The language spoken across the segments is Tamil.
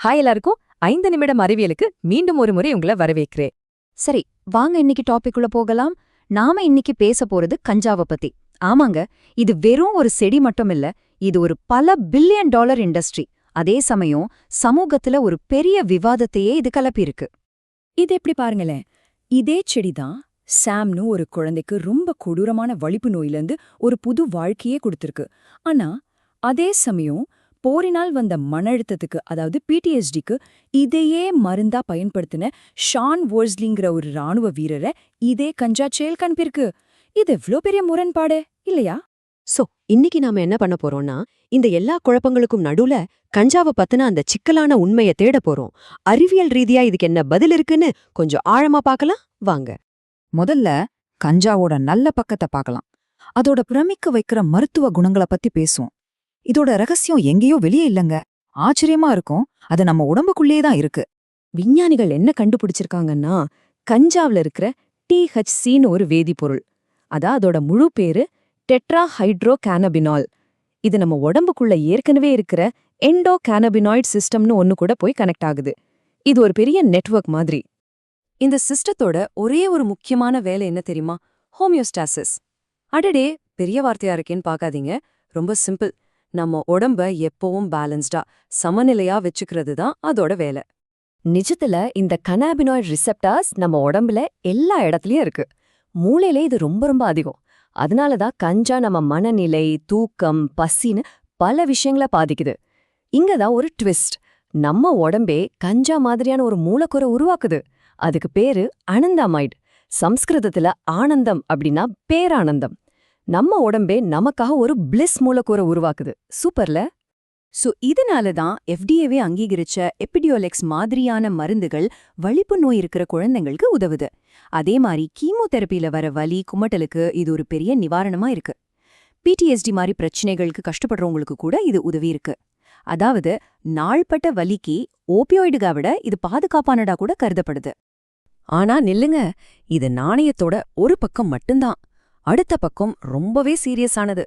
ஹாய் எல்லாருக்கும் 5 நிமிடம் அறிவியலுக்கு மீண்டும் ஒரு முறை உங்களை வரவேற்கிறேன். சரி, வாங்க இன்னைக்கு டாபிக்குள்ள போகலாம். நாம இன்னைக்கு பேச போறது கஞ்சாவை பத்தி. ஆமாங்க, இது வெறும் ஒரு செடி மட்டும் இல்ல, இது ஒரு பல பில்லியன் டாலர் இண்டஸ்ட்ரி. அதே சமயம் சமூகத்துல ஒரு பெரிய விவாதத்தையே இது கலப்பியிருக்கு. இது எப்படி பாருங்களேன், இதே செடிதான் சாம்னு ஒரு குழந்தைக்கு ரொம்ப கொடூரமான வலிப்பு நோயிலிருந்து ஒரு புது வாழ்க்கையே கொடுத்திருக்கு. ஆனா அதே சமயம் போரினால் வந்த மன அழுத்தத்துக்கு, அதாவது PTSDக்கு இதையே மருந்தா பயன்படுத்தின ஷான் வோர்ஸ்லிங்கிற ஒரு ராணுவ வீரரை இதே கஞ்சா செயல் கண்பிருக்கு. இது எவ்ளோ பெரிய முரண்பாடு இல்லையா? சோ இன்னைக்கு நாம என்ன பண்ண போறோம்னா, இந்த எல்லா குழப்பங்களுக்கும் நடுவுல கஞ்சாவை பத்தின அந்த சிக்கலான உண்மையை தேட போறோம். அறிவியல் ரீதியா இதுக்கு என்ன பதில் இருக்குன்னு கொஞ்சம் ஆழமா பார்க்கலாம் வாங்க. முதல்ல கஞ்சாவோட நல்ல பக்கத்தை பார்க்கலாம். அதோட பிரமிக்க வைக்கிற மருத்துவ குணங்களை பத்தி பேசுவோம். இதோட ரகசியம் எங்கேயோ வெளியே இல்லங்க. ஆச்சரியமா இருக்கும், அது நம்ம உடம்புக்குள்ளேயே தான் இருக்கு. விஞ்ஞானிகள் என்ன கண்டுபிடிச்சிருக்காங்கன்னா, கஞ்சாவுல இருக்கிற THCன்னு ஒரு வேதிப்பொருள். அதோட முழு பேரு டெட்ரா ஹைட்ரோ கேனபினால். இது நம்ம உடம்புக்குள்ள ஏற்கனவே இருக்கிற எண்டோ கேனபினாய்ட் சிஸ்டம்னு ஒன்னு கூட போய் கனெக்ட் ஆகுது. இது ஒரு பெரிய நெட்வொர்க் மாதிரி. இந்த சிஸ்டத்தோட ஒரே ஒரு முக்கியமான வேலை என்ன தெரியுமா? ஹோமியோஸ்டாசிஸ். அடடே, பெரிய வார்த்தையா இருக்கேன்னு பார்க்காதீங்க. ரொம்ப சிம்பிள். நம்ம உடம்ப எப்பவும் பேலன்ஸ்டா, சமநிலையா வச்சுக்கிறது தான் அதோட வேலை. நிஜத்துல இந்த கனாபினாய்ட் ரிசெப்டார்ஸ் நம்ம உடம்புல எல்லா இடத்துலயும் இருக்கு. மூளையில இது ரொம்ப ரொம்ப அதிகம். அதனாலதான் கஞ்சா நம்ம மனநிலை, தூக்கம், பசின்னு பல விஷயங்கள பாதிக்குது. இங்கதான் ஒரு ட்விஸ்ட். நம்ம உடம்பே கஞ்சா மாதிரியான ஒரு மூலக்கூறை உருவாக்குது. அதுக்கு பேரு அனந்தாமைடு. சம்ஸ்கிருதத்துல ஆனந்தம் அப்படின்னா பேரானந்தம். நம்ம உடம்பே நமக்காக ஒரு பிளிஸ் மூலக்கூறை உருவாக்குது. சூப்பர்ல. இதனால தான் FDAவே அங்கீகரிச்ச எபிடியோலெக்ஸ் மாதிரியான மருந்துகள் வலிப்பு நோய் இருக்கிற குழந்தைங்களுக்கு உதவுது. அதே மாதிரி கீமோதெரப்பில வர வலி, குமட்டலுக்கு இது ஒரு பெரிய நிவாரணமா இருக்கு. PTSD மாதிரி பிரச்சனைகளுக்கு கஷ்டப்படுறவங்களுக்கு கூட இது உதவி இருக்கு. அதாவது நாள்பட்ட வலிக்கு ஓபியோய்டுகளை விட இது பாதுகாப்பானடா கூட கருதப்படுது. ஆனா நில்லுங்க, இது நாணயத்தோட ஒரு பக்கம் மட்டும்தான். அடுத்த பக்கம் ரொம்பவே சீரியஸானது.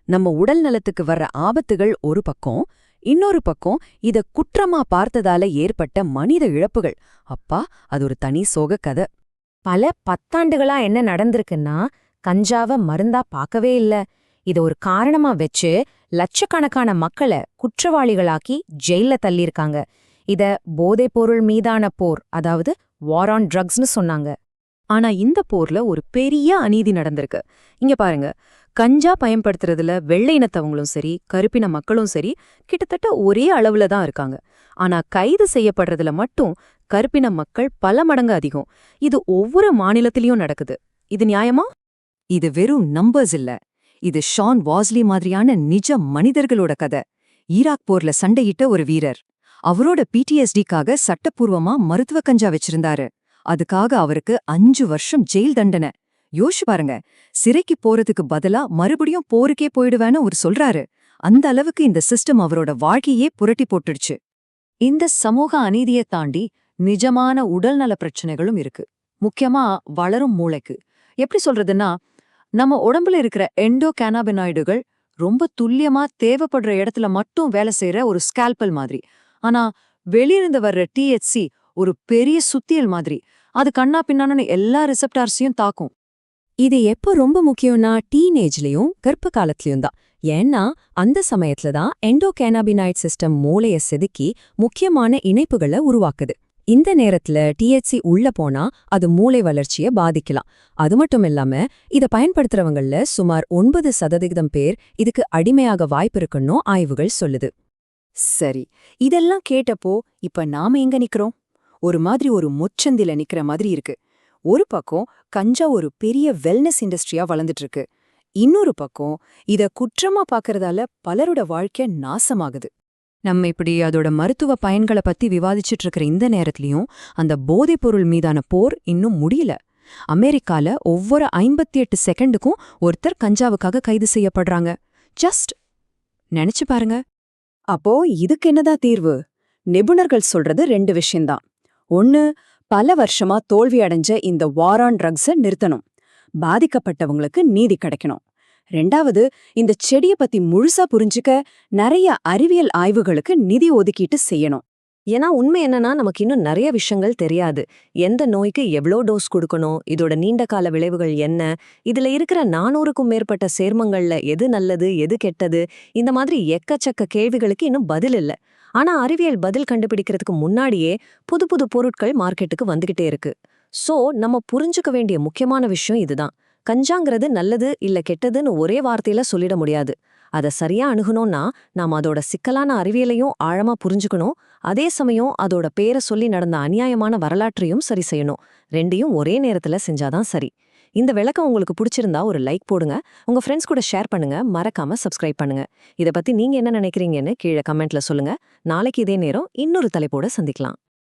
நம்ம உடல் நலத்துக்கு வர்ற ஆபத்துகள் ஒரு பக்கம், இன்னொரு பக்கம் இத குற்றமா பார்த்ததால ஏற்பட்ட மனித இழப்புகள். அப்பா, அது ஒரு தனி சோக கதை. பல 10 ஆண்டுகளா என்ன நடந்திருக்குன்னா, கஞ்சாவ மருந்தா பார்க்கவே இல்ல. இத ஒரு காரணமா வச்சு லட்சக்கணக்கான மக்களை குற்றவாளிகளாக்கி ஜெயில தள்ளியிருக்காங்க. இத போதைப்பொருள் மீதான போர், அதாவது வார் ஆன் ட்ரக்ஸ்னு சொன்னாங்க. ஆனா இந்த போர்ல ஒரு பெரிய அநீதி நடந்திருக்கு. இங்க பாருங்க, கஞ்சா பயன்படுத்துறதுல வெள்ளை இனத்தவங்களும் சரி, கருப்பின மக்களும் சரி கிட்டத்தட்ட ஒரே அளவுல தான் இருக்காங்க. ஆனா கைது செய்யப்படுறதுல மட்டும் கருப்பின மக்கள் பல மடங்கு அதிகம். இது ஒவ்வொரு மாநிலத்திலயும் நடக்குது. இது நியாயமா? இது வெறும் நம்பர்ஸ் இல்ல, இது ஷான் வாஸ்லி மாதிரியான நிஜ மனிதர்களோட கதை. ஈராக் போர்ல சண்டையிட்ட ஒரு வீரர். அவரோட PTSDக்காக சட்டப்பூர்வமா மருத்துவ கஞ்சா வச்சிருந்தாரு. அதுக்காக அவருக்கு 5 வருஷம் ஜெயில் தண்டனை. யோசிச்சு பாருங்க, சிறைக்கு போறதுக்கு பதிலா மறுபடியும் போருக்கே போயிடுவேன்னு அவர் சொல்றாரு. அந்த அளவுக்கு இந்த சிஸ்டம் அவரோட வாழ்க்கையே புரட்டி போட்டுடுச்சு. இந்த சமூக அநீதியை தாண்டி நிஜமான உடல்நல பிரச்சனைகளும் இருக்கு. முக்கியமா வளரும் மூளைக்கு. எப்படி சொல்றதுன்னா, நம்ம உடம்புல இருக்கிற எண்டோ கேனாபினாய்டுகள் ரொம்ப துல்லியமா தேவைப்படுற இடத்துல மட்டும் வேலை செய்யற ஒரு ஸ்கேல்பல் மாதிரி. ஆனா வெளியிருந்து வர்ற THC ஒரு பெரிய சுத்தியல் மாதிரி. அது கண்ணா பின்னான்னு எல்லா ரிசெப்டார்ஸையும் தாக்கும். இது எப்போ ரொம்ப முக்கியம்னா டீனேஜ்லயும் கர்ப்ப காலத்திலயும் தான். ஏன்னா அந்த சமயத்துல தான் எண்டோகேனாபினாய்ட் சிஸ்டம் மூளைய செதுக்கி முக்கியமான இணைப்புகளை உருவாக்குது. இந்த நேரத்துல THC உள்ள போனா அது மூளை வளர்ச்சியை பாதிக்கலாம். அது மட்டும் இல்லாம இத பயன்படுத்துறவங்கள்ல சுமார் 9% பேர் இதுக்கு அடிமையாக வாய்ப்பு இருக்குன்னு ஆய்வுகள் சொல்லுது. சரி, இதெல்லாம் கேட்டப்போ இப்ப நாம எங்க நிக்கிறோம்? ஒரு மாதிரி ஒரு முச்சந்தில நிக்கிற மாதிரி இருக்கு. ஒரு பக்கம் கஞ்சா ஒரு பெரிய வெல்னஸ் இண்டஸ்ட்ரியா வளர்ந்துட்டு இருக்கு. இன்னொரு பக்கம் இத குற்றமா பாக்கறதால பலரோட வாழ்க்கை நாசமாகுது. நம்ம இப்படி அதோட மருத்துவ பயன்களை பத்தி விவாதிச்சுட்டு இருக்கிற இந்த நேரத்திலயும் அந்த போதைப்பொருள் மீதான போர் இன்னும் முடியல. அமெரிக்கால ஒவ்வொரு 58 செகண்டுக்கும் ஒருத்தர் கஞ்சாவுக்காக கைது செய்யப்படுறாங்க. ஜஸ்ட் நினைச்சு பாருங்க. அப்போ இதுக்கு என்னதான் தீர்வு? நிபுணர்கள் சொல்றது 2 விஷயம்தான். ஒன்னு, பல வருஷமா தோல்வி அடைஞ்ச இந்த வார் ஆன் ட்ரக்ஸை நிறுத்தணும். பாதிக்கப்பட்டவங்களுக்கு நீதி கிடைக்கணும். 2வது, இந்த செடியை பத்தி முழுசா புரிஞ்சுக்க நிறைய அறிவியல் ஆய்வுகளுக்கு நிதி ஒதுக்கீட்டு செய்யணும். ஏன்னா உண்மை என்னன்னா நமக்கு இன்னும் நிறைய விஷயங்கள் தெரியாது. எந்த நோய்க்கு எவ்வளோ டோஸ் கொடுக்கணும், இதோட நீண்ட கால விளைவுகள் என்ன, இதுல இருக்கிற 400க்கும் மேற்பட்ட சேர்மங்கள்ல எது நல்லது எது கெட்டது, இந்த மாதிரி எக்கச்சக்க கேள்விகளுக்கு இன்னும் பதில் இல்ல. ஆனா அறிவியல் பதில் கண்டுபிடிக்கிறதுக்கு முன்னாடியே புது புது பொருட்கள் மார்க்கெட்டுக்கு வந்துகிட்டே இருக்கு. சோ நம்ம புரிஞ்சுக்க வேண்டிய முக்கியமான விஷயம் இதுதான். கஞ்சாங்கிறது நல்லது இல்ல கெட்டதுன்னு ஒரே வார்த்தையில சொல்லிட முடியாது. அதை சரியா அணுகணும்னா நாம அதோட சிக்கலான அறிவியலையும் ஆழமா புரிஞ்சுக்கணும். அதே சமயம் அதோட பேரை சொல்லி நடந்த அநியாயமான வரலாற்றையும் சரி செய்யணும். ரெண்டையும் ஒரே நேரத்துல செஞ்சாதான் சரி. இந்த விளக்கம் உங்களுக்கு பிடிச்சிருந்தா ஒரு லைக் போடுங்க, உங்க ஃப்ரெண்ட்ஸ் கூட ஷேர் பண்ணுங்க, மறக்காம சப்ஸ்கிரைப் பண்ணுங்க. இத பத்தி நீங்க என்ன நினைக்கிறீங்கன்னு கீழே கமெண்ட்ல சொல்லுங்க. நாளைக்கு இதே நேரம் இன்னொரு தலைப்போட சந்திக்கலாம்.